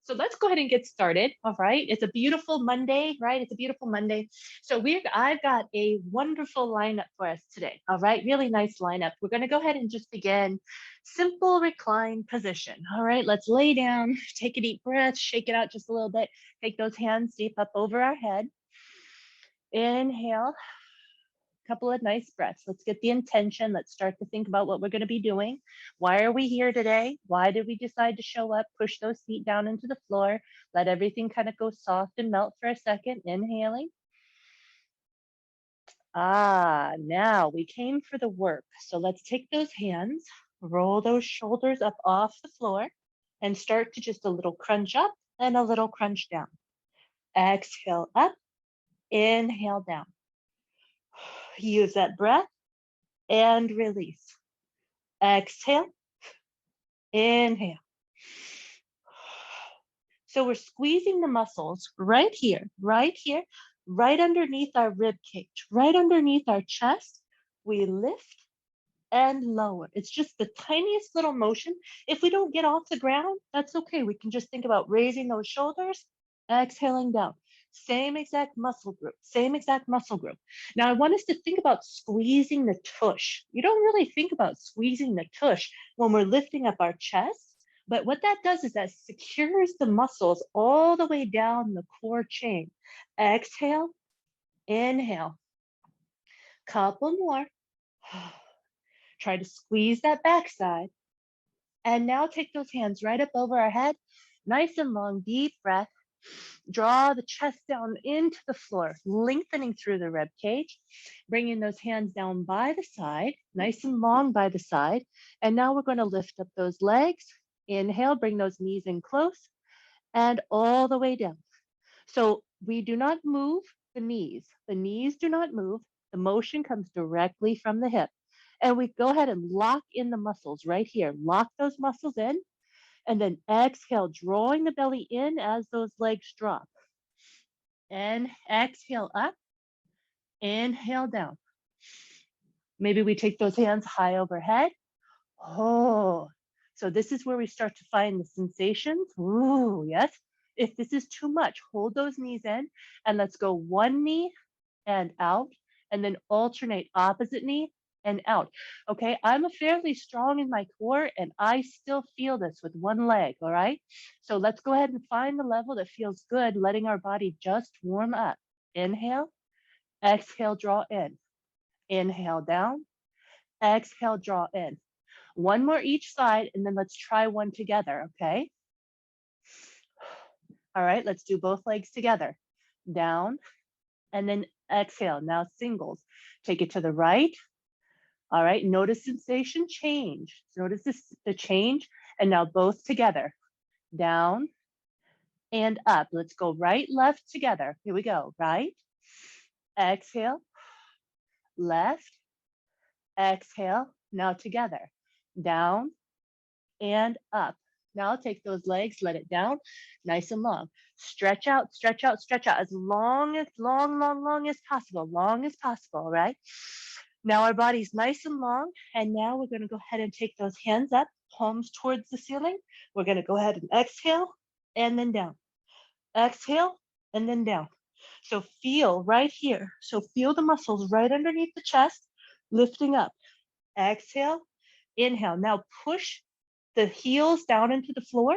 So let's go ahead and get started. All right. It's a beautiful Monday, right? It's a beautiful Monday. So I've got a wonderful lineup for us today. All right. Really nice lineup. We're going to go ahead and just begin simple recline position. All right. Let's lay down, take a deep breath, shake it out just a little bit. Take those hands deep up over our head. Inhale, couple of nice breaths. Let's get the intention. Let's start to think about what we're going to be doing. Why are we here today? Why did we decide to show up? Push those feet down into the floor. Let everything kind of go soft and melt for a second. Inhaling. Now we came for the work. So let's take those hands, roll those shoulders up off the floor, and start to just a little crunch up and a little crunch down. Exhale up, inhale down. Use that breath and release. Exhale, inhale. So we're squeezing the muscles right here, right underneath our rib cage, right underneath our chest. We lift and lower. It's just the tiniest little motion. If we don't get off the ground, that's okay. We can just think about raising those shoulders, exhaling down. Same exact muscle group, same exact muscle group. Now I want us to think about squeezing the tush. You don't really think about squeezing the tush when we're lifting up our chest, but what that does is that secures the muscles all the way down the core chain. Exhale, inhale. Couple more. Try to squeeze that backside. And now take those hands right up over our head. Nice and long, deep breath. Draw the chest down into the floor, lengthening through the rib cage. Bringing those hands down by the side, nice and long by the side. And now we're going to lift up those legs. Inhale, bring those knees in close and all the way down. So we do not move the knees. The knees do not move. The motion comes directly from the hip. And we go ahead and lock in the muscles right here. Lock those muscles in. And then exhale, drawing the belly in as those legs drop. And exhale up. Inhale down. Maybe we take those hands high overhead. Oh, so this is where we start to find the sensations. Ooh, yes. If this is too much, hold those knees in and let's go one knee and out, and then alternate opposite knee and out. Okay, I'm fairly strong in my core and I still feel this with one leg, all right? So let's go ahead and find the level that feels good, letting our body just warm up. Inhale, exhale, draw in. Inhale down, exhale, draw in. One more each side, and then let's try one together, okay? All right, let's do both legs together. Down, and then exhale. Now singles. Take it to the right. All right, notice sensation change. Notice the change, and now both together. Down and up. Let's go right, left together. Here we go. Right, exhale, left, exhale. Now together. Down and up. Now take those legs, let it down, nice and long. Stretch out, stretch out, stretch out as long as long as possible, right? Now our body's nice and long, and now we're gonna go ahead and take those hands up, palms towards the ceiling. We're gonna go ahead and exhale and then down. Exhale and then down. So feel right here. So feel the muscles right underneath the chest, lifting up. Exhale, inhale. Now push the heels down into the floor.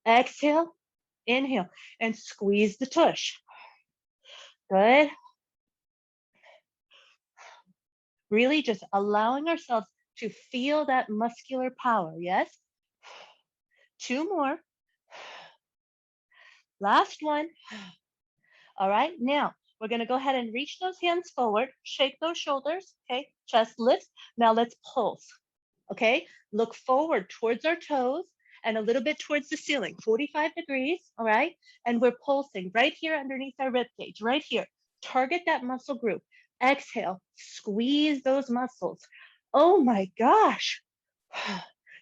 Exhale, inhale, and squeeze the tush. Good. Really just allowing ourselves to feel that muscular power. Yes. Two more. Last one. All right. Now we're going to go ahead and reach those hands forward, shake those shoulders. Okay. Chest lifts. Now let's pulse. Okay. Look forward towards our toes and a little bit towards the ceiling, 45 degrees. All right. And we're pulsing right here underneath our rib cage, right here. Target that muscle group. Exhale, squeeze those muscles. Oh my gosh.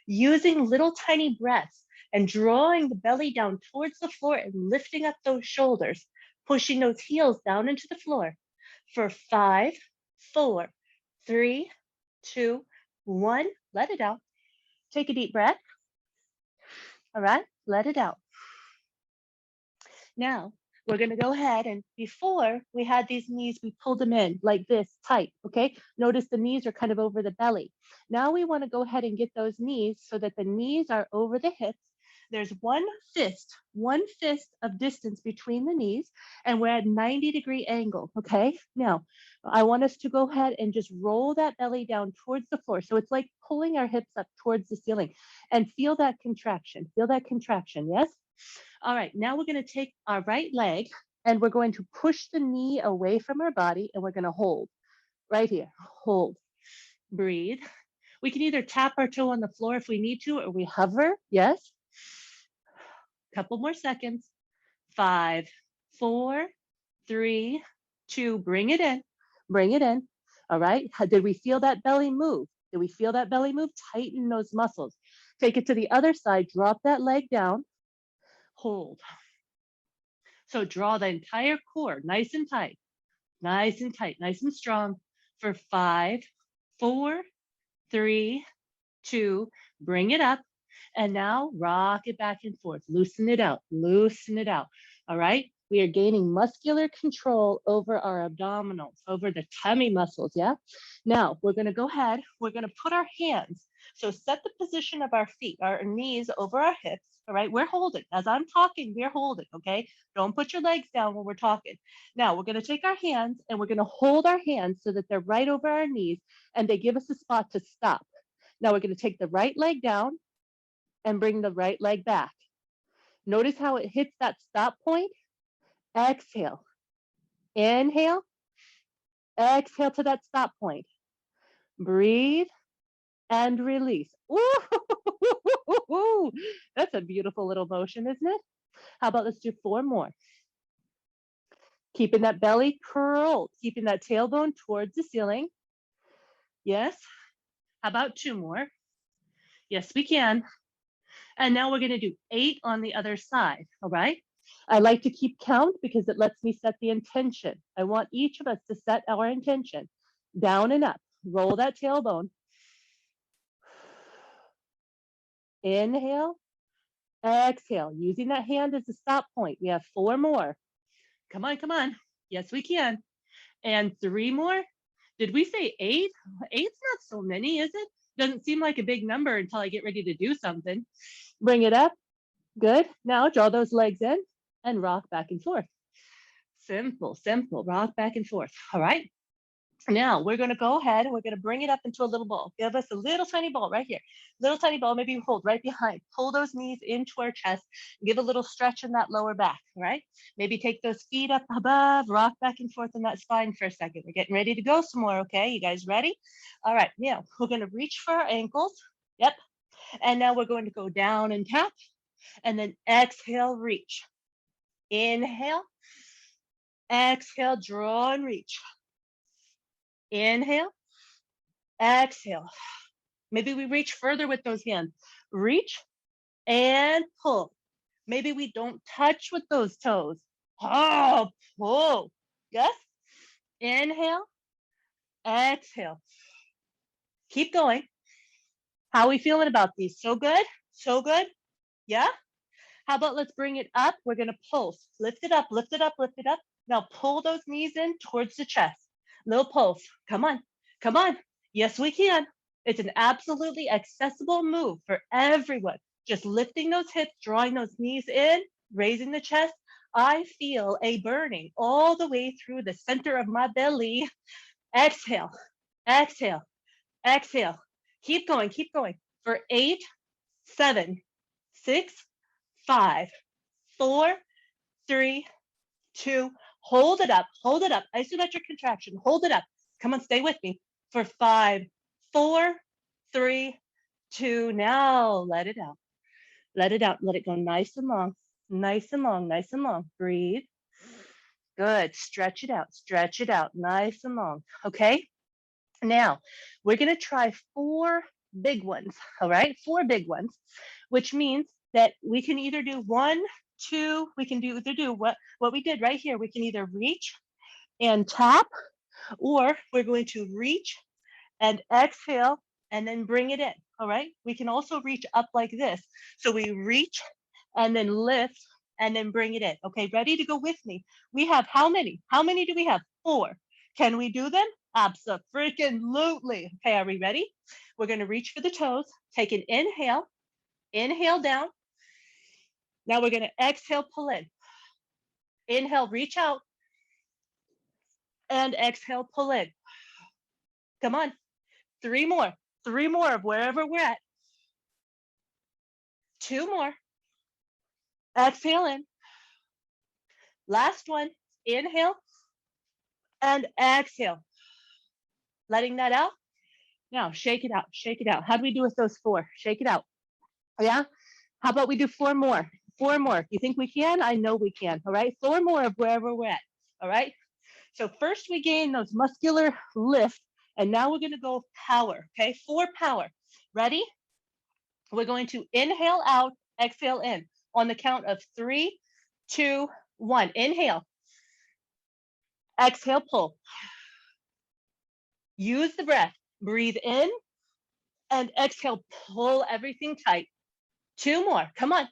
Using little tiny breaths and drawing the belly down towards the floor and lifting up those shoulders, pushing those heels down into the floor for 5, 4, 3, 2, 1. Let it out. Take a deep breath. All right, let it out. Now, we're going to go ahead and before we had these knees, we pulled them in like this tight, okay? Notice the knees are kind of over the belly. Now we want to go ahead and get those knees so that the knees are over the hips. There's one fist of distance between the knees, and we're at 90-degree angle, okay? Now, I want us to go ahead and just roll that belly down towards the floor. So it's like pulling our hips up towards the ceiling and feel that contraction. Feel that contraction, yes? All right, now we're going to take our right leg and we're going to push the knee away from our body and we're going to hold right here. Hold, breathe. We can either tap our toe on the floor if we need to, or we hover. Yes. Couple more seconds. 5, 4, 3, 2. Bring it in. Bring it in. All right. Did we feel that belly move? Did we feel that belly move? Tighten those muscles. Take it to the other side. Drop that leg down. Hold. So draw the entire core nice and tight, nice and tight, nice and strong for 5, 4, 3, 2. Bring it up. And now rock it back and forth. Loosen it out. Loosen it out. All right. We are gaining muscular control over our abdominals, over the tummy muscles. Yeah. Now we're going to go ahead. We're going to put our hands. So set the position of our feet, our knees over our hips. All right. We're holding. As I'm talking, we're holding. Okay. Don't put your legs down when we're talking. Now we're going to take our hands and we're going to hold our hands so that they're right over our knees and they give us a spot to stop. Now we're going to take the right leg down and bring the right leg back. Notice how it hits that stop point. Exhale. Inhale. Exhale to that stop point. Breathe and release. Ooh, that's a beautiful little motion, isn't it? How about let's do 4 more. Keeping that belly curled, keeping that tailbone towards the ceiling. Yes. How about 2 more? Yes, we can. And now we're going to do 8 on the other side. All right. I like to keep count because it lets me set the intention. I want each of us to set our intention. Down and up. Roll that tailbone. Inhale. Exhale. Using that hand as a stop point. We have 4 more. Come on, come on. Yes, we can. And 3 more. Did we say 8? 8's not so many, is it? Doesn't seem like a big number until I get ready to do something. Bring it up. Good. Now draw those legs in and rock back and forth. Simple, simple. Rock back and forth. All right. Now we're going to go ahead and we're going to bring it up into a little ball. Give us a little tiny ball right here. Little tiny ball, maybe you hold right behind. Pull those knees into our chest. Give a little stretch in that lower back, all right? Maybe take those feet up above, rock back and forth in that spine for a second. We're getting ready to go some more, okay? You guys ready? All right, now we're going to reach for our ankles. Yep. And now we're going to go down and tap. And then exhale, reach. Inhale. Exhale, draw and reach. Inhale. Exhale. Maybe we reach further with those hands. Reach and pull. Maybe we don't touch with those toes. Oh, pull. Yes. Inhale. Exhale. Keep going. How are we feeling about these? So good? So good? Yeah? How about let's bring it up? We're going to pulse. Lift it up, lift it up, lift it up. Now pull those knees in towards the chest. Little pulse. Come on. Come on. Yes, we can. It's an absolutely accessible move for everyone. Just lifting those hips, drawing those knees in, raising the chest. I feel a burning all the way through the center of my belly. Exhale, exhale, exhale. Keep going, keep going. For 8, 7, 6, 5, 4, 3, 2. Hold it up, hold it up. Isometric contraction. Hold it up. Come on, stay with me. For 5, 4, 3, 2. Now let it out. Let it out. Let it go nice and long. Nice and long. Nice and long. Breathe. Good. Stretch it out. Stretch it out. Nice and long. Okay. Now we're going to try 4 big ones. All right. 4 big ones, which means that we can either do 1, 2. We can either do what we did right here. We can either reach and tap, or we're going to reach and exhale and then bring it in. All right. We can also reach up like this. So we reach and then lift and then bring it in. Okay, ready to go with me? We have how many? How many do we have? 4. Can we do them? Abso-freaking-lutely. Okay, are we ready? We're gonna reach for the toes, take an inhale, inhale down. Now we're gonna exhale, pull in. Inhale, reach out, and exhale, pull in. Come on, 3 more. 3 more of wherever we're at. 2 more. Exhale in. Last one. Inhale and exhale. Letting that out. Now shake it out. Shake it out. How do we do with those 4? Shake it out. Yeah. How about we do 4 more? 4 more. You think we can? I know we can. All right. 4 more of wherever we're at. All right. So first we gain those muscular lift, and now we're going to go power. Okay. 4 power. Ready? We're going to inhale out, exhale in on the count of 3, 2, 1. Inhale. Exhale, pull. Use the breath. Breathe in and exhale, pull everything tight. 2 more. Come on.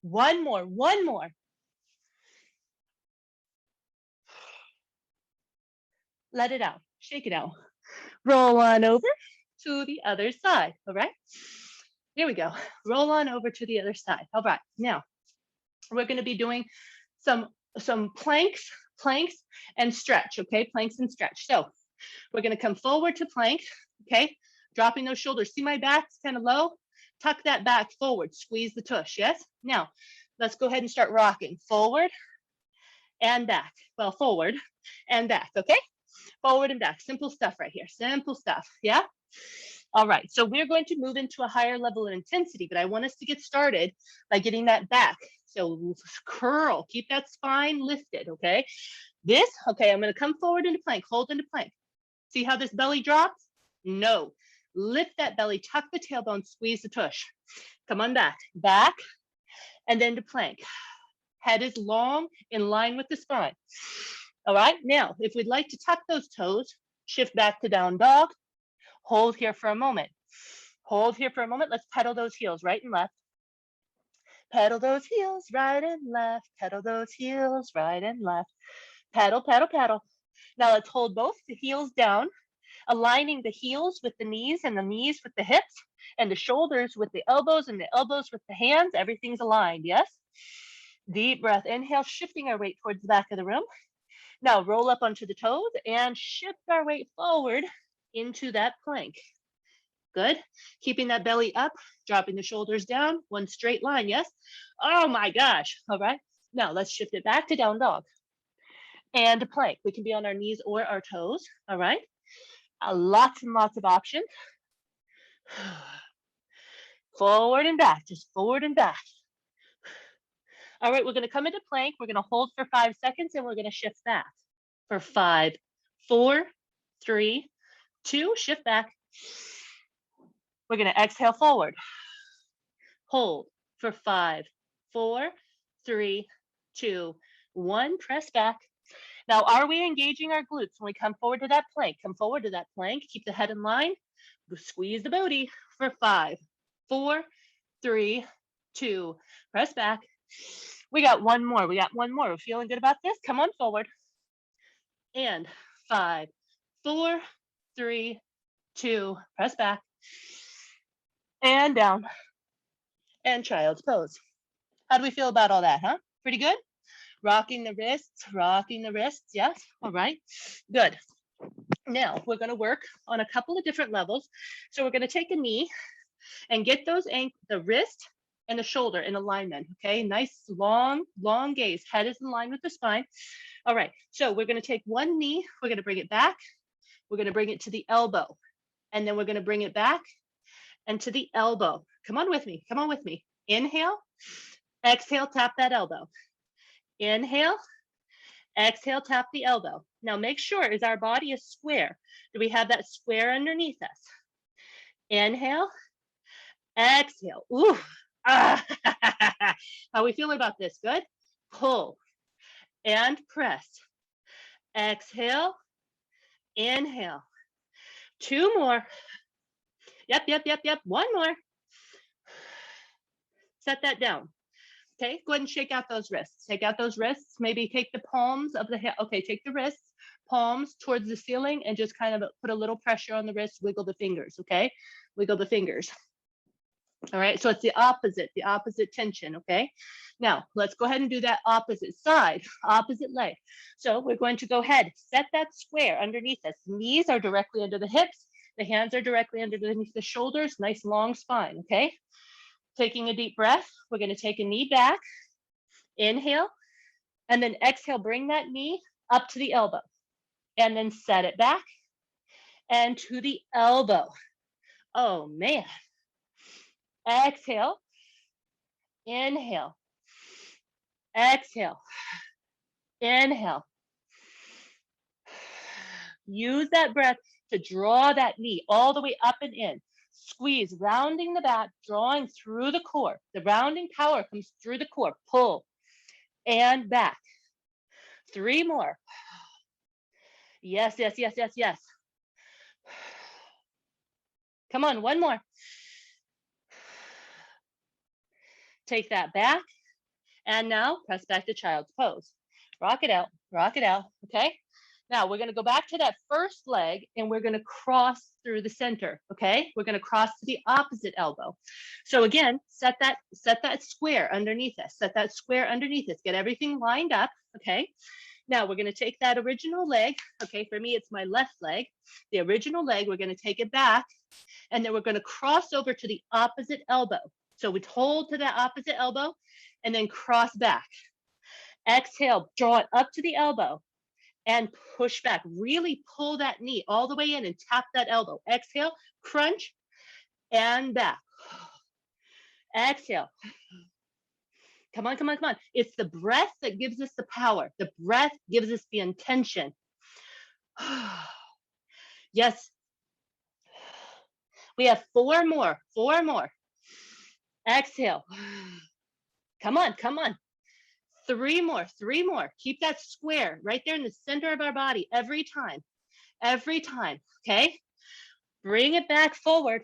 1 more. 1 more. Let it out. Shake it out. Roll on over to the other side. All right. Here we go. Roll on over to the other side. All right. Now we're going to be doing some planks and stretch. Okay. Planks and stretch. So we're going to come forward to plank. Okay. Dropping those shoulders. See my back's kind of low. Tuck that back forward. Squeeze the tush. Yes. Now let's go ahead and start rocking forward and back. Well, forward and back. Okay. Forward and back. Simple stuff right here. Simple stuff. Yeah. All right. So we're going to move into a higher level of intensity, but I want us to get started by getting that back. So curl, keep that spine lifted. Okay. This, okay, I'm going to come forward into plank, hold into plank. See how this belly drops? No. Lift that belly, tuck the tailbone, squeeze the tush. Come on back, back, and then to plank. Head is long, in line with the spine. All right, now, if we'd like to tuck those toes, shift back to down dog. Hold here for a moment. Hold here for a moment. Let's pedal those heels right and left. Pedal those heels right and left. Pedal those heels right and left. Pedal, pedal, pedal. Now let's hold both the heels down, aligning the heels with the knees and the knees with the hips and the shoulders with the elbows and the elbows with the hands. Everything's aligned, yes? Deep breath. Inhale, shifting our weight towards the back of the room. Now roll up onto the toes and shift our weight forward into that plank. Good. Keeping that belly up, dropping the shoulders down, one straight line, yes? Oh my gosh. All right. Now let's shift it back to down dog and a plank. We can be on our knees or our toes. All right. Lots and lots of options. Forward and back, just forward and back. All right, we're going to come into plank. We're going to hold for 5 seconds and we're going to shift back for 5, 4, 3, 2, shift back. We're going to exhale forward. Hold for 5, 4, 3, 2, 1, press back. Now, are we engaging our glutes when we come forward to that plank? Come forward to that plank, keep the head in line, squeeze the booty for 5, 4, 3, 2, press back. We got 1 more. We got 1 more. We're feeling good about this. Come on forward. And 5, 4, 3, 2, press back. And down. And child's pose. How do we feel about all that, huh? Pretty good? Rocking the wrists, yes? All right, good. Now, we're gonna work on a couple of different levels. So we're gonna take a knee and get the wrist and the shoulder in alignment, okay? Nice, long gaze. Head is in line with the spine. All right, so we're gonna take one knee, we're gonna bring it back, we're gonna bring it to the elbow, and then we're gonna bring it back and to the elbow. Come on with me, come on with me. Inhale, exhale, tap that elbow. Inhale, exhale, tap the elbow. Now make sure, is our body a square? Do we have that square underneath us? Inhale, exhale. Ooh. Ah. How are we feeling about this? Good? Pull and press. Exhale, inhale. 2 more. Yep. 1 more. Set that down. Okay, go ahead and shake out those wrists. Take out those wrists. Maybe take the palms of the hand. Okay, take the wrists, palms towards the ceiling, and just kind of put a little pressure on the wrist. Wiggle the fingers. Okay, wiggle the fingers. All right, so it's the opposite tension. Okay, now let's go ahead and do that opposite side, opposite leg. So we're going to go ahead, set that square underneath us. Knees are directly under the hips. The hands are directly underneath the shoulders. Nice long spine. Okay. Taking a deep breath, we're going to take a knee back, inhale, and then exhale, bring that knee up to the elbow, and then set it back and to the elbow. Oh man. Exhale, inhale, exhale, inhale. Use that breath to draw that knee all the way up and in. Squeeze, rounding the back, drawing through the core. The rounding power comes through the core. Pull and back. 3 more. Yes, yes, yes, yes, yes. Come on, 1 more. Take that back. And now press back to child's pose. Rock it out, okay? Now we're gonna go back to that first leg and we're gonna cross through the center, okay? We're gonna cross to the opposite elbow. So again, set that square underneath us, get everything lined up, okay? Now we're gonna take that original leg, okay? For me, it's my left leg. The original leg, we're gonna take it back and then we're gonna cross over to the opposite elbow. So we hold to that opposite elbow and then cross back. Exhale, draw it up to the elbow and push back. Really pull that knee all the way in and tap that elbow. Exhale, crunch and back. Exhale. Come on, come on, come on. It's the breath that gives us the power. The breath gives us the intention. Yes. We have 4 more, 4 more. Exhale. Come on, come on. 3 more, 3 more. Keep that square right there in the center of our body every time, okay? Bring it back forward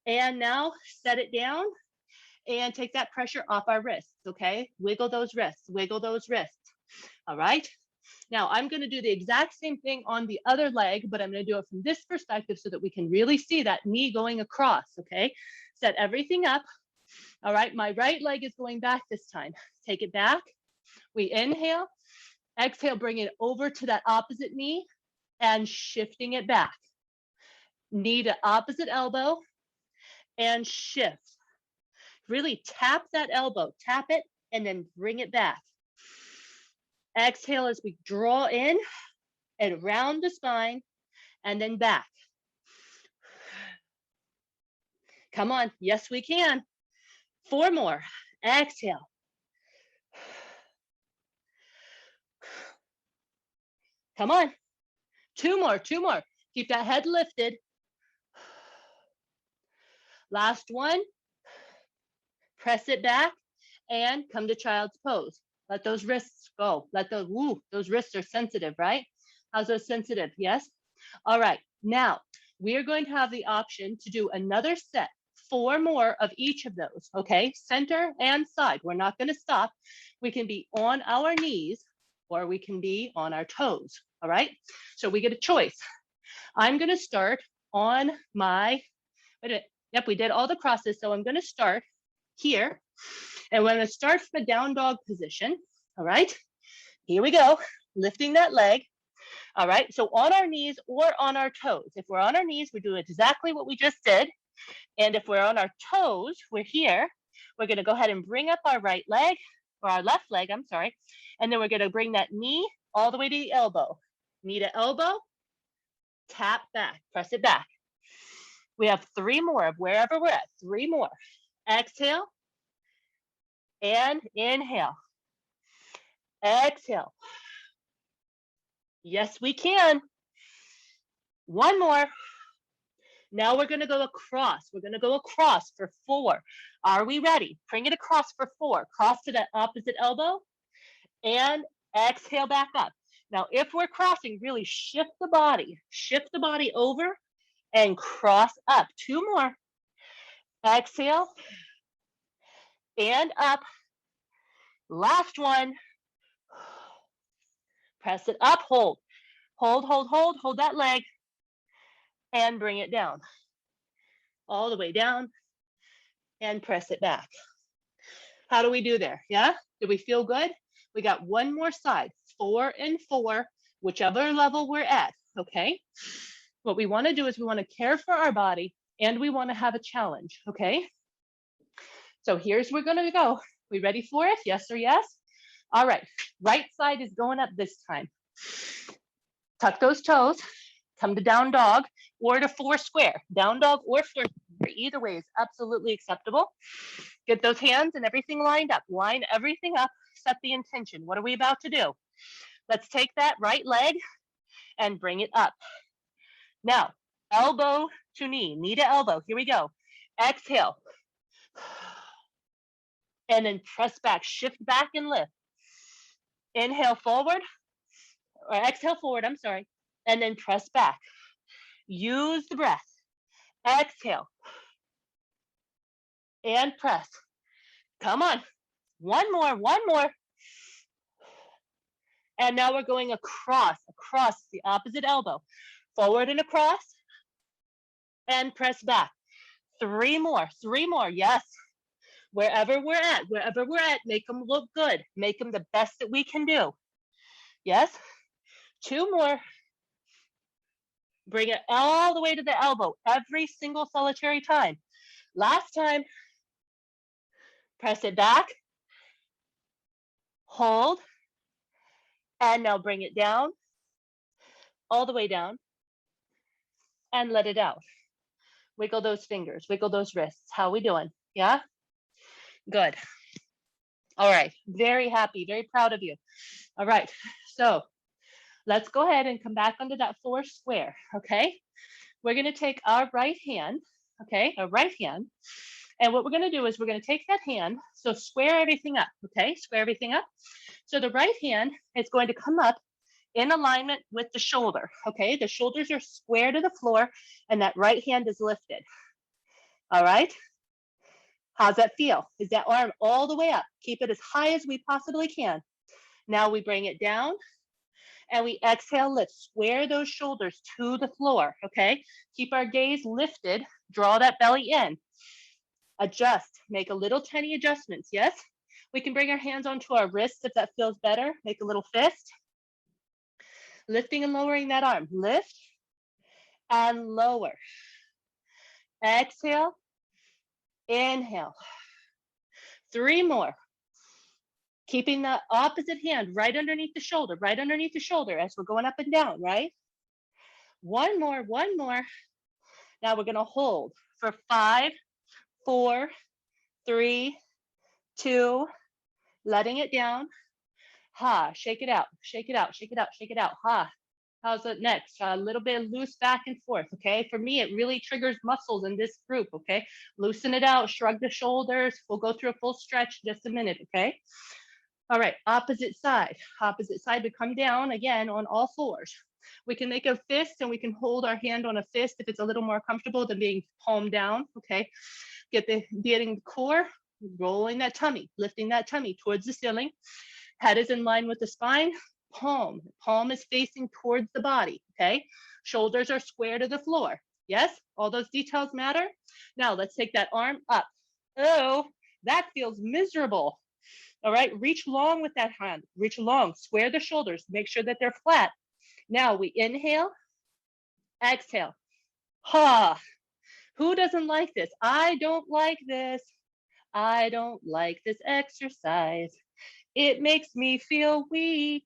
and now set it down and take that pressure off our wrists, okay? Wiggle those wrists, all right? Now I'm gonna do the exact same thing on the other leg, but I'm gonna do it from this perspective so that we can really see that knee going across, okay? Set everything up. All right, my right leg is going back this time. Take it back. We inhale, exhale, bring it over to that opposite knee and shifting it back. Knee to opposite elbow and shift. Really tap that elbow, tap it, and then bring it back. Exhale as we draw in and round the spine and then back. Come on, yes we can. 4 more, exhale. Come on, 2 more, 2 more. Keep that head lifted. Last one. Press it back and come to child's pose. Let those wrists go. Let those, those wrists are sensitive, right? How's those sensitive? Yes? All right, now we are going to have the option to do another set, 4 more of each of those, okay? Center and side, we're not gonna stop. We can be on our knees or we can be on our toes, all right? So we get a choice. I'm gonna start on my, wait a minute. Yep, we did all the crosses, so I'm gonna start here. And we're gonna start from a down dog position, all right? Here we go, lifting that leg. All right, so on our knees or on our toes. If we're on our knees, we're doing exactly what we just did. And if we're on our toes, we're here. We're gonna go ahead and bring up our right leg, or our left leg, I'm sorry. And then we're gonna bring that knee all the way to the elbow. Knee to elbow, tap back, press it back. We have 3 more of wherever we're at, 3 more. Exhale and inhale. Exhale. Yes, we can. 1 more. Now we're gonna go across. We're gonna go across for 4. Are we ready? Bring it across for 4. Cross to that opposite elbow and exhale back up. Now, if we're crossing, really shift the body over and cross up. 2 more. Exhale. and up. Last one. Press it up, hold. Hold, hold, hold, hold that leg and bring it down. All the way down and press it back. How do we do there? Yeah? Do we feel good? We got one more side, 4 and 4, whichever level we're at, okay? What we wanna do is we wanna care for our body and we wanna have a challenge, okay? So here's where we're gonna go. We ready for it? Yes or yes? All right, right side is going up this time. Tuck those toes, come to down dog or to 4 square. Down dog or 4 square, either way is absolutely acceptable. Get those hands and everything lined up. Line everything up, set the intention. What are we about to do? Let's take that right leg and bring it up. Now, elbow to knee to elbow. Here we go. Exhale. And then press back, shift back and lift. Inhale forward, or exhale forward, I'm sorry, and then press back. Use the breath. Exhale. And press. Come on. One more, one more. And now we're going across the opposite elbow. Forward and across. And press back. 3 more, 3 more, yes. Wherever we're at, make them look good. Make them the best that we can do. Yes? 2 more. Bring it all the way to the elbow, every single solitary time. Last time. Press it back. Hold. And now bring it down, all the way down, and let it out. Wiggle those fingers, wiggle those wrists. How we doing? Yeah? Good. All right, very happy, very proud of you. All right, so let's go ahead and come back onto that 4 square, okay? We're gonna take our right hand, okay, our right hand, and what we're gonna do is we're gonna take that hand, so square everything up, okay? Square everything up. So the right hand is going to come up in alignment with the shoulder, okay? The shoulders are square to the floor and that right hand is lifted. All right? How's that feel? Is that arm all the way up? Keep it as high as we possibly can. Now we bring it down and we exhale, lift. Square those shoulders to the floor, okay? Keep our gaze lifted, draw that belly in. Adjust, make a little tiny adjustments, yes? We can bring our hands onto our wrists if that feels better. Make a little fist. Lifting and lowering that arm. Lift and lower. Exhale. Inhale. 3 more. Keeping the opposite hand right underneath the shoulder as we're going up and down, right? 1 more, 1 more. Now we're gonna hold for 5, 4, 3, 2, letting it down. Ha, shake it out, shake it out, shake it out, shake it out. Ha. How's it next? A little bit loose back and forth, okay? For me, it really triggers muscles in this group, okay? Loosen it out, shrug the shoulders. We'll go through a full stretch in just a minute, okay? All right, opposite side. Opposite side, we come down again on all 4s. We can make a fist and we can hold our hand on a fist if it's a little more comfortable than being palm down, okay? Getting the core, rolling that tummy, lifting that tummy towards the ceiling. Head is in line with the spine. Palm is facing towards the body, okay? Shoulders are square to the floor. Yes, all those details matter. Now let's take that arm up. Oh, that feels miserable. All right, reach long with that hand. Reach long, square the shoulders, make sure that they're flat. Now we inhale, exhale. Ha, who doesn't like this? I don't like this. I don't like this exercise. It makes me feel weak.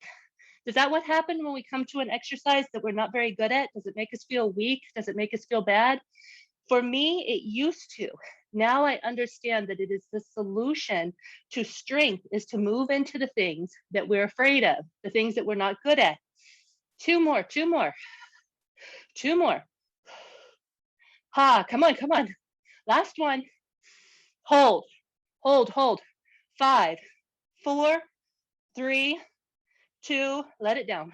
Is that what happened when we come to an exercise that we're not very good at? Does it make us feel weak? Does it make us feel bad? For me, it used to. Now I understand that it is the solution to strength is to move into the things that we're afraid of, the things that we're not good at. 2 more, 2 more, 2 more. Ha, come on, come on. Last one. Hold, hold, hold. 5, 4, 3, 2, let it down.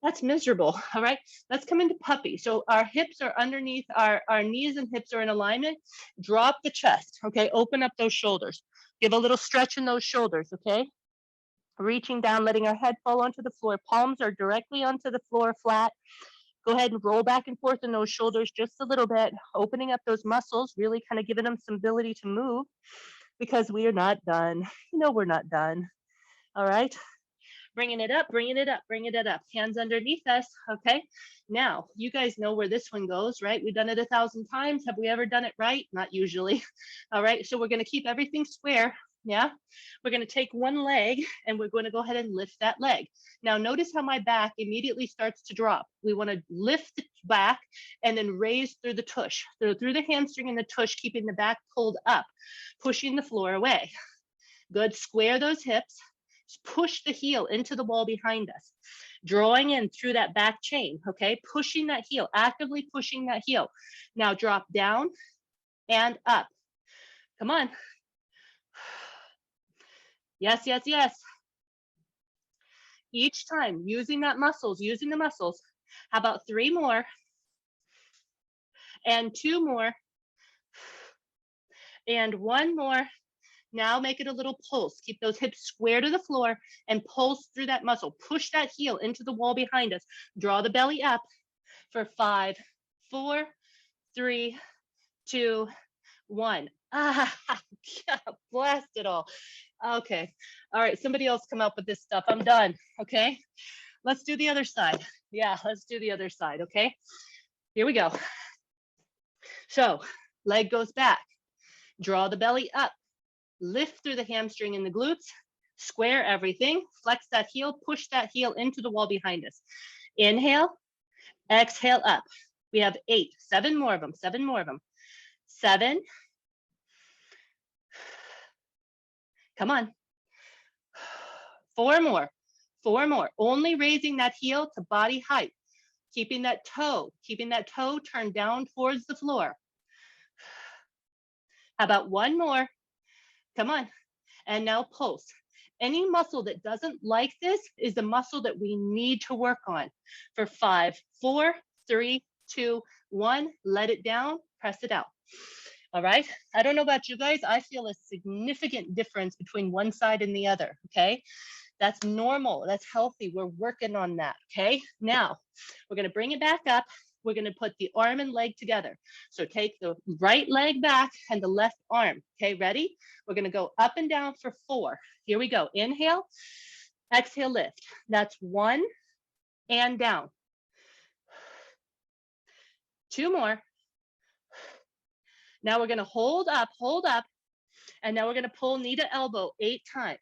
That's miserable. All right, let's come into puppy. So our hips are underneath, our knees and hips are in alignment. Drop the chest, okay? Open up those shoulders. Give a little stretch in those shoulders, okay? Reaching down, letting our head fall onto the floor. Palms are directly onto the floor, flat. Go ahead and roll back and forth in those shoulders just a little bit, opening up those muscles, really kind of giving them some ability to move, because we are not done. You know we're not done. All right. Bringing it up, bringing it up, bringing it up. Hands underneath us, okay? Now, you guys know where this one goes, right? We've done it 1,000 times. Have we ever done it right? Not usually. All right, so we're gonna keep everything square, yeah? We're gonna take one leg and we're gonna go ahead and lift that leg. Now, notice how my back immediately starts to drop. We wanna lift the back and then raise through the tush, through the hamstring and the tush, keeping the back pulled up, pushing the floor away. Good, square those hips. Push the heel into the wall behind us, drawing in through that back chain, okay? Pushing that heel, actively pushing that heel. Now drop down and up. Come on. Yes, yes, yes. Each time, using the muscles. How about 3 more? And 2 more. And 1 more. Now make it a little pulse. Keep those hips square to the floor and pulse through that muscle. Push that heel into the wall behind us. Draw the belly up for 5, 4, 3, 2, 1. Ah, blast it all. Okay. All right. Somebody else come up with this stuff. I'm done. Okay. Let's do the other side. Yeah, let's do the other side. Okay. Here we go. So leg goes back. Draw the belly up. Lift through the hamstring and the glutes, square everything, flex that heel, push that heel into the wall behind us. Inhale, exhale up. We have 8, 7 more of them, 7 more of them. 7. Come on. 4 more, 4 more. Only raising that heel to body height, keeping that toe turned down towards the floor. How about 1 more? Come on. And now pulse. Any muscle that doesn't like this is the muscle that we need to work on. For 5, 4, 3, 2, 1, let it down, press it out. All right. I don't know about you guys. I feel a significant difference between one side and the other. Okay. That's normal. That's healthy. We're working on that. Okay. Now we're going to bring it back up. We're going to put the arm and leg together. So take the right leg back and the left arm. Okay, ready? We're going to go up and down for 4. Here we go. Inhale, exhale, lift. That's 1 and down. 2 more. Now we're going to hold up, and now we're going to pull knee to elbow 8 times.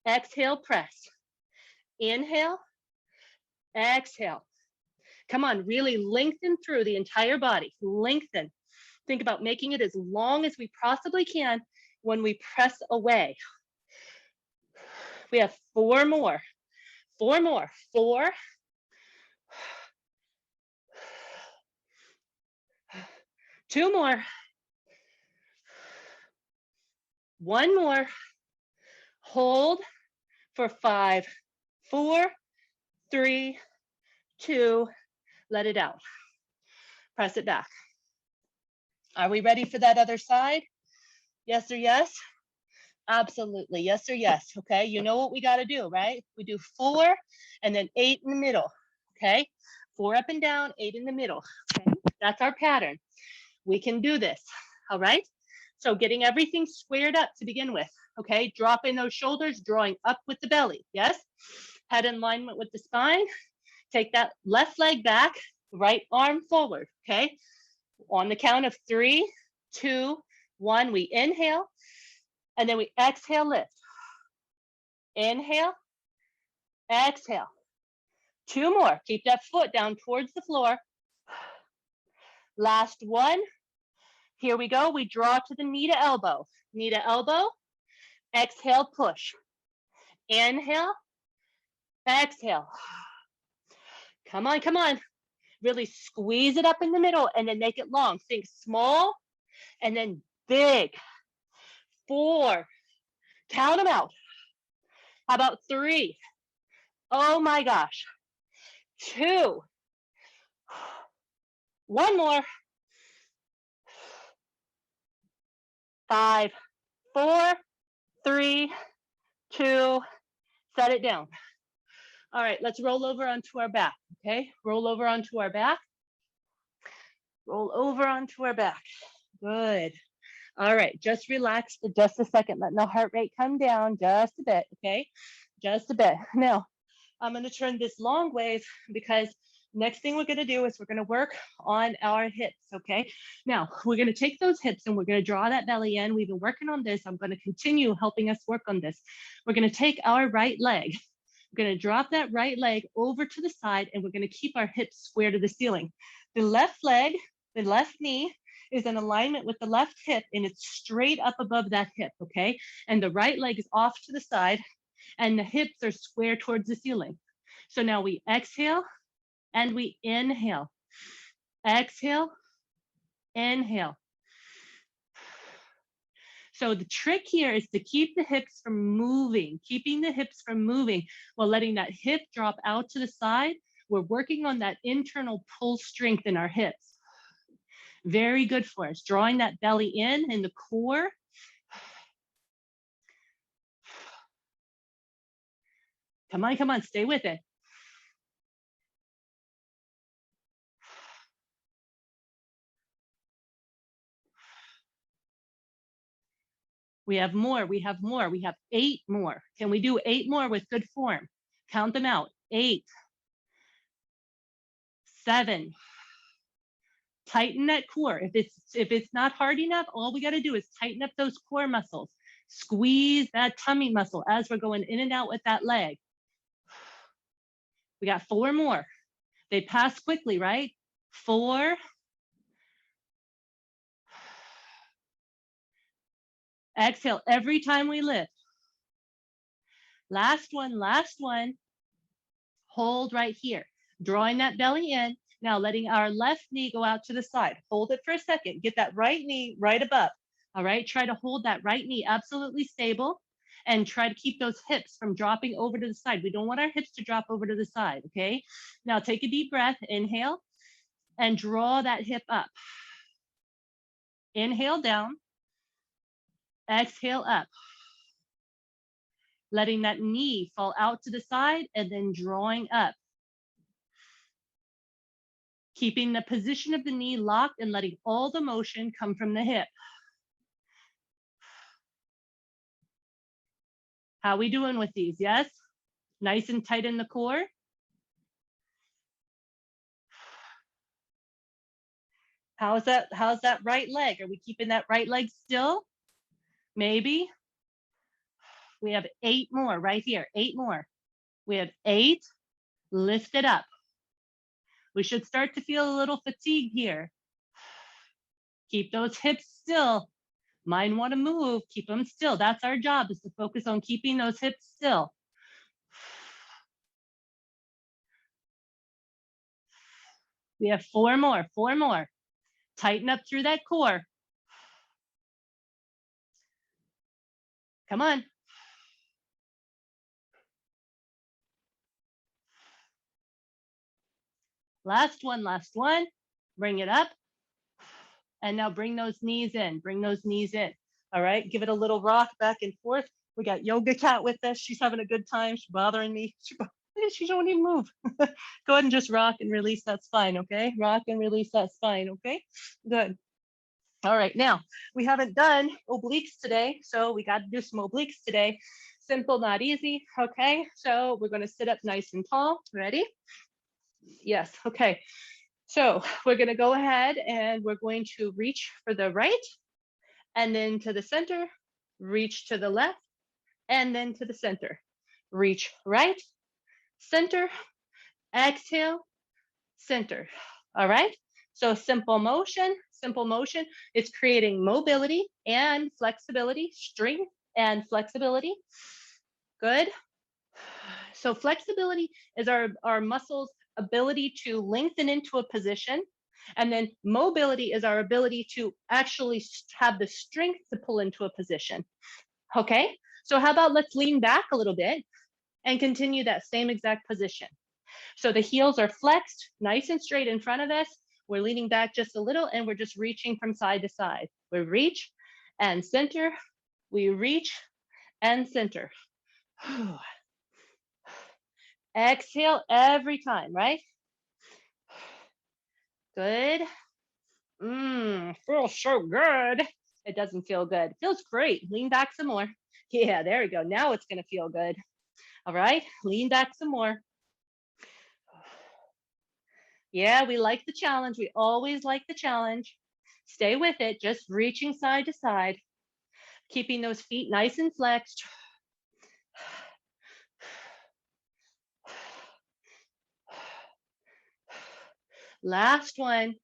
Exhale, press. Inhale, exhale. Come on, really lengthen through the entire body. Lengthen. Think about making it as long as we possibly can when we press away. We have 4 more. 4 more. 4. 2 more. 1 more. Hold for 5, 4, 3, 2, let it out. Press it back. Are we ready for that other side? Yes or yes? Absolutely, yes or yes, okay? You know what we gotta do, right? We do 4 and then 8 in the middle, okay? 4 up and down, 8 in the middle, okay? That's our pattern. We can do this, all right? So getting everything squared up to begin with, okay? Dropping those shoulders, drawing up with the belly, yes? Head in alignment with the spine. Take that left leg back, right arm forward, okay? On the count of 3, 2, 1, we inhale, and then we exhale, lift. Inhale, exhale. 2 more. Keep that foot down towards the floor. Last 1. Here we go. We draw to the knee to elbow. Knee to elbow. Exhale, push. Inhale, exhale. Come on, come on. Really squeeze it up in the middle and then make it long. Think small and then big. 4. Count them out. How about 3? Oh my gosh. 2. 1 more. 5, 4, 3, 2, set it down. All right, let's roll over onto our back, okay? Roll over onto our back. Roll over onto our back. Good. All right, just relax for just a second. Let the heart rate come down just a bit, okay? Just a bit. Now, I'm gonna turn this long ways because next thing we're gonna do is we're gonna work on our hips, okay? Now, we're gonna take those hips and we're gonna draw that belly in. We've been working on this. I'm gonna continue helping us work on this. We're gonna take our right leg. We're gonna drop that right leg over to the side and we're gonna keep our hips square to the ceiling. The left leg, the left knee is in alignment with the left hip and it's straight up above that hip, okay? And the right leg is off to the side and the hips are square towards the ceiling. So now we exhale and we inhale. Exhale, inhale. So the trick here is to keep the hips from moving, keeping the hips from moving while letting that hip drop out to the side. We're working on that internal pull strength in our hips. Very good for us. Drawing that belly in the core. Come on, stay with it. We have more, we have more. We have 8 more. Can we do 8 more with good form? Count them out. 8, 7. Tighten that core. If it's not hard enough, all we got to do is tighten up those core muscles. Squeeze that tummy muscle as we're going in and out with that leg. We got 4 more. They pass quickly, right? 4. Exhale every time we lift. Last one, last one. Hold right here. Drawing that belly in. Now letting our left knee go out to the side. Hold it for a second. Get that right knee right above. All right, try to hold that right knee absolutely stable and try to keep those hips from dropping over to the side. We don't want our hips to drop over to the side, okay? Now take a deep breath, inhale, and draw that hip up. Inhale down, exhale up. Letting that knee fall out to the side and then drawing up. Keeping the position of the knee locked and letting all the motion come from the hip. How we doing with these? Yes? Nice and tight in the core. How's that right leg? Are we keeping that right leg still? Maybe. We have 8 more right here. 8 more. We have 8. Lift it up. We should start to feel a little fatigue here. Keep those hips still. Mind want to move, keep them still. That's our job, is to focus on keeping those hips still. We have 4 more, 4 more. Tighten up through that core. Come on. Last one, last one. Bring it up. And now bring those knees in, bring those knees in. All right, give it a little rock back and forth. We got Yoga Cat with us. She's having a good time. She's bothering me. She don't even move. Go ahead and just rock and release that spine, okay? Rock and release that spine, okay? Good. All right, now we haven't done obliques today, so we got to do some obliques today. Simple, not easy, okay? So we're gonna sit up nice and tall. Ready? Yes, okay. So we're gonna go ahead and we're going to reach for the right and then to the center, reach to the left, and then to the center. Reach right, center, exhale, center. All right, so simple motion. It's creating mobility and flexibility, strength and flexibility. Good. So flexibility is our muscles' ability to lengthen into a position. And then mobility is our ability to actually have the strength to pull into a position. Okay, so how about let's lean back a little bit and continue that same exact position. So the heels are flexed, nice and straight in front of us. We're leaning back just a little and we're just reaching from side to side. We reach and center, we reach and center. Exhale every time, right? Good. Feels so good. It doesn't feel good. Feels great. Lean back some more. Yeah, there we go. Now it's going to feel good. All right, lean back some more. Yeah, we like the challenge. We always like the challenge. Stay with it, just reaching side to side, keeping those feet nice and flexed. Last one.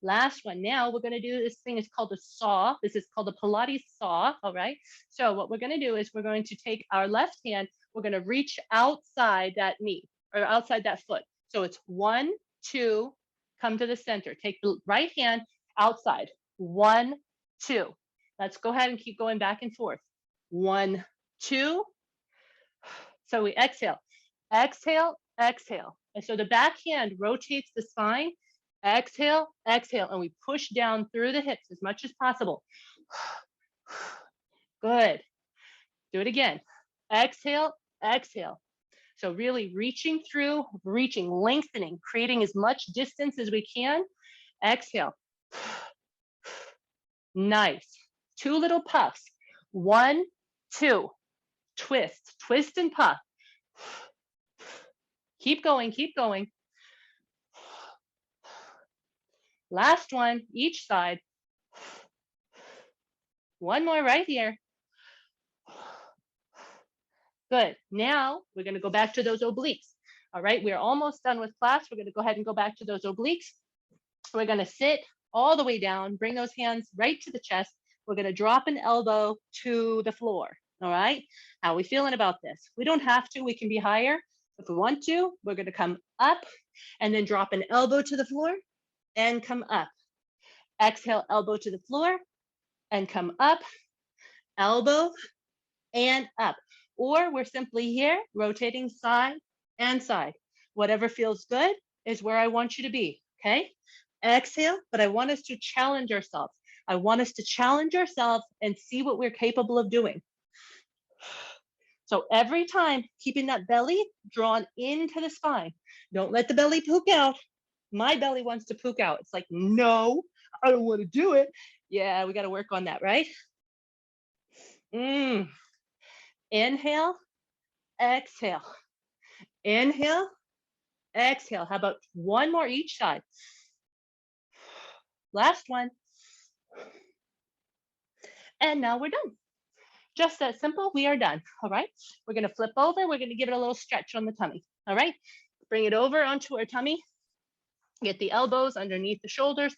Last one. Now we're going to do this thing is called a saw. This is called a Pilates saw. All right. So what we're going to do is we're going to take our left hand. We're going to reach outside that knee or outside that foot. So it's 1, 2, come to the center. Take the right hand outside. 1, 2. Let's go ahead and keep going back and forth. 1, 2. So we exhale, exhale, exhale. And so the back hand rotates the spine. Exhale, exhale, and we push down through the hips as much as possible. Good. Do it again. Exhale, exhale. So really reaching through, reaching, lengthening, creating as much distance as we can. Exhale. Nice. 2 little puffs. 1, 2. Twist, twist and puff. Keep going, keep going. Last one, each side. One more right here. Good. Now we're going to go back to those obliques. All right, we're almost done with class. We're going to go ahead and go back to those obliques. We're going to sit all the way down, bring those hands right to the chest. We're going to drop an elbow to the floor. All right, how are we feeling about this? We don't have to, we can be higher. If we want to, we're going to come up and then drop an elbow to the floor and come up. Exhale, elbow to the floor and come up, elbow and up. Or we're simply here, rotating side and side. Whatever feels good is where I want you to be, okay? Exhale, but I want us to challenge ourselves. I want us to challenge ourselves and see what we're capable of doing. So every time, keeping that belly drawn into the spine. Don't let the belly poke out. My belly wants to poke out. It's like, no, I don't want to do it. Yeah, we got to work on that, right? Inhale, exhale. Inhale, exhale. How about one more each side? Last one. And now we're done. Just that simple, we are done. All right, we're going to flip over. We're going to give it a little stretch on the tummy. All right, bring it over onto our tummy. Get the elbows underneath the shoulders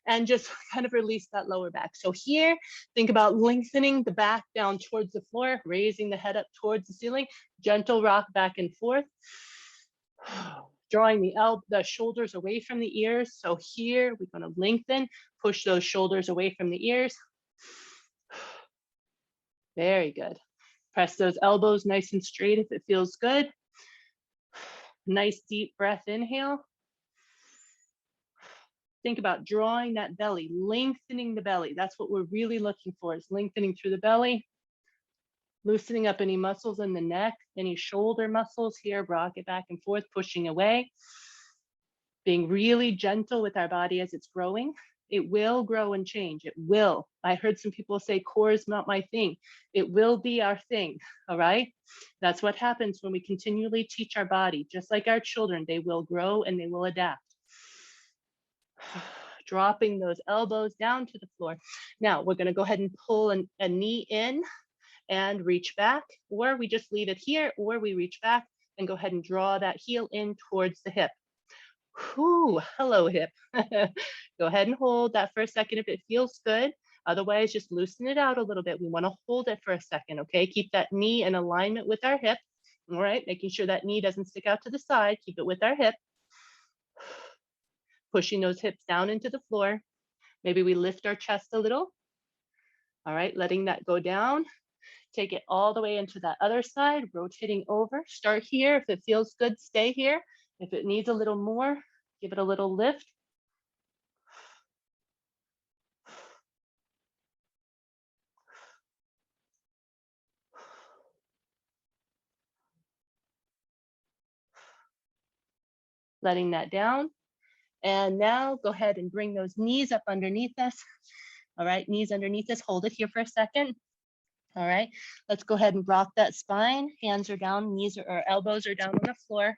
and just kind of release that lower back. So here, think about lengthening the back down towards the floor, raising the head up towards the ceiling, gentle rock back and forth, drawing the shoulders away from the ears. So here, we're going to lengthen, push those shoulders away from the ears. Very good. Press those elbows nice and straight if it feels good. Nice deep breath, inhale. Think about drawing that belly, lengthening the belly. That's what we're really looking for, is lengthening through the belly, loosening up any muscles in the neck, any shoulder muscles here, rock it back and forth, pushing away. Being really gentle with our body as it's growing. It will grow and change. It will. I heard some people say core is not my thing. It will be our thing. All right. That's what happens when we continually teach our body. Just like our children, they will grow and they will adapt. Dropping those elbows down to the floor. Now we're going to go ahead and pull a knee in and reach back, or we just leave it here, or we reach back and go ahead and draw that heel in towards the hip. Whew, hello hip. Go ahead and hold that for a second if it feels good. Otherwise, just loosen it out a little bit. We want to hold it for a second, okay? Keep that knee in alignment with our hip. All right, making sure that knee doesn't stick out to the side. Keep it with our hip. Pushing those hips down into the floor. Maybe we lift our chest a little. All right, letting that go down. Take it all the way into that other side, rotating over. Start here. If it feels good, stay here. If it needs a little more, give it a little lift. letting that down. And now go ahead and bring those knees up underneath us. All right, knees underneath us, hold it here for a second. All right, let's go ahead and rock that spine. Hands are down, knees or elbows are down on the floor.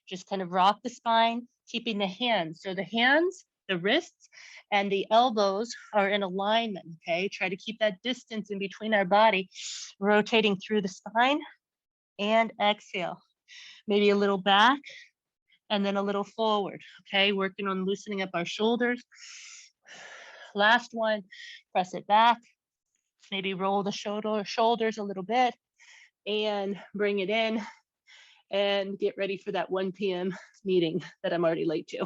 Just kind of rock the spine, keeping the hands. So the hands, the wrists, and the elbows are in alignment, okay? Try to keep that distance in between our body, rotating through the spine, and exhale. Maybe a little back, and then a little forward, okay? Working on loosening up our shoulders. Last one, press it back. Maybe roll the shoulders a little bit and bring it in and get ready for that 1 p.m. meeting that I'm already late to.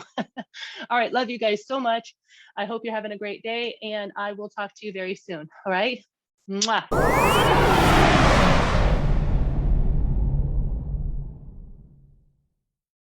All right, love you guys so much. I hope you're having a great day and I will talk to you very soon. All right. Mwah.